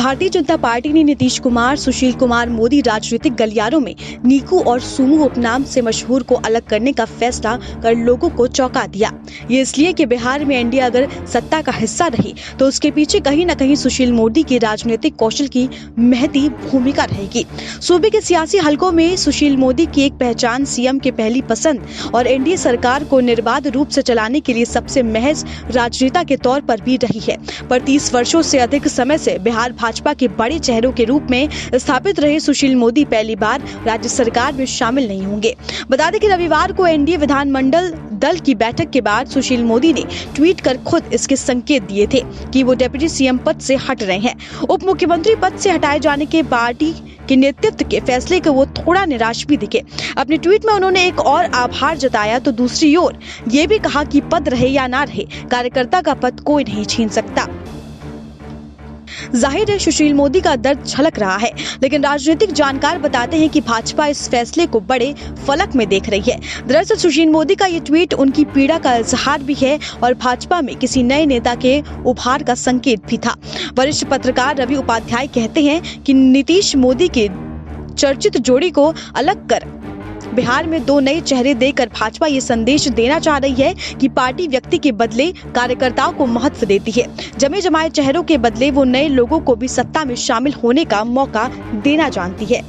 Bharatiya Janata party ने नीतीश कुमार, सुशील कुमार मोदी राजनीतिक गलियारों में नीकू और सुमू उपनाम से मशहूर को अलग करने का फैसला कर लोगों को चौंका दिया। ये इसलिए कि बिहार में एनडीए अगर सत्ता का हिस्सा रही तो उसके पीछे कहीं न कहीं सुशील मोदी के राजनीतिक कौशल की महती भूमिका रहेगी। सूबे के सियासी हलकों में सुशील मोदी की एक पहचान सीएम के पहली पसंद और एनडीए सरकार को निर्बाध रूप से चलाने के लिए सबसे महज राजनेता के तौर पर भी रही है। पर 30 वर्षों से अधिक समय से बिहार भाजपा के बड़े चेहरों के रूप में स्थापित रहे सुशील मोदी पहली बार राज्य सरकार में शामिल नहीं होंगे। बता दें कि रविवार को एनडीए विधानमंडल दल की बैठक के बाद सुशील मोदी ने ट्वीट कर खुद इसके संकेत दिए थे कि वो डिप्टी सीएम पद से हट रहे हैं। उप मुख्यमंत्री पद से हटाए जाने के पार्टी के नेतृत्व के फैसले को वो थोड़ा निराश भी दिखे। अपने ट्वीट में उन्होंने एक और आभार जताया तो दूसरी ओर ये भी कहा कि पद रहे या ना रहे, कार्यकर्ता का पद कोई नहीं छीन सकता। जाहिर है सुशील मोदी का दर्द झलक रहा है, लेकिन राजनीतिक जानकार बताते हैं कि भाजपा इस फैसले को बड़े फलक में देख रही है। दरअसल सुशील मोदी का ये ट्वीट उनकी पीड़ा का इजहार भी है और भाजपा में किसी नए नेता के उभार का संकेत भी था। वरिष्ठ पत्रकार रवि उपाध्याय कहते हैं कि नीतीश मोदी के चर्चित जोड़ी को अलग कर बिहार में दो नए चेहरे देकर भाजपा ये संदेश देना चाह रही है कि पार्टी व्यक्ति के बदले कार्यकर्ताओं को महत्व देती है। जमे जमाए चेहरों के बदले वो नए लोगों को भी सत्ता में शामिल होने का मौका देना जानती है।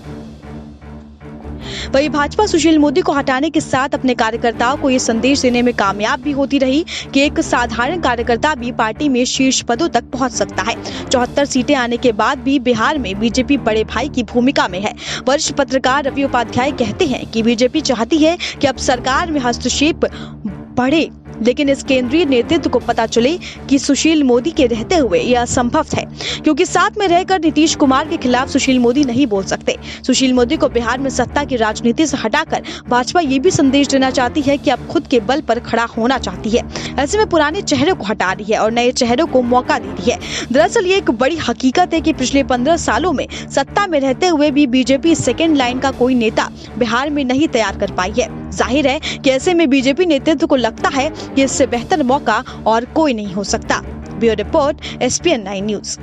वही भाजपा सुशील मोदी को हटाने के साथ अपने कार्यकर्ताओं को ये संदेश देने में कामयाब भी होती रही कि एक साधारण कार्यकर्ता भी पार्टी में शीर्ष पदों तक पहुंच सकता है। 74 सीटें आने के बाद भी बिहार में बीजेपी बड़े भाई की भूमिका में है। वरिष्ठ पत्रकार रवि उपाध्याय कहते हैं कि बीजेपी चाहती है कि अब सरकार में हस्तक्षेप बढ़े, लेकिन इस केंद्रीय नेतृत्व को पता चले कि सुशील मोदी के रहते हुए यह असंभव है, क्योंकि साथ में रहकर नीतीश कुमार के खिलाफ सुशील मोदी नहीं बोल सकते। सुशील मोदी को बिहार में सत्ता की राजनीति से हटाकर भाजपा ये भी संदेश देना चाहती है कि अब खुद के बल पर खड़ा होना चाहती है। ऐसे में पुराने चेहरों को हटा रही है और नए चेहरों को मौका दे रही है। दरअसल ये एक बड़ी हकीकत है कि पिछले 15 सालों में सत्ता में रहते हुए भी बीजेपी सेकेंड लाइन का कोई नेता बिहार में नहीं तैयार कर पाई है। जाहिर है कि ऐसे में बीजेपी नेतृत्व को लगता है कि इससे बेहतर मौका और कोई नहीं हो सकता। Bureau report SPN9 news.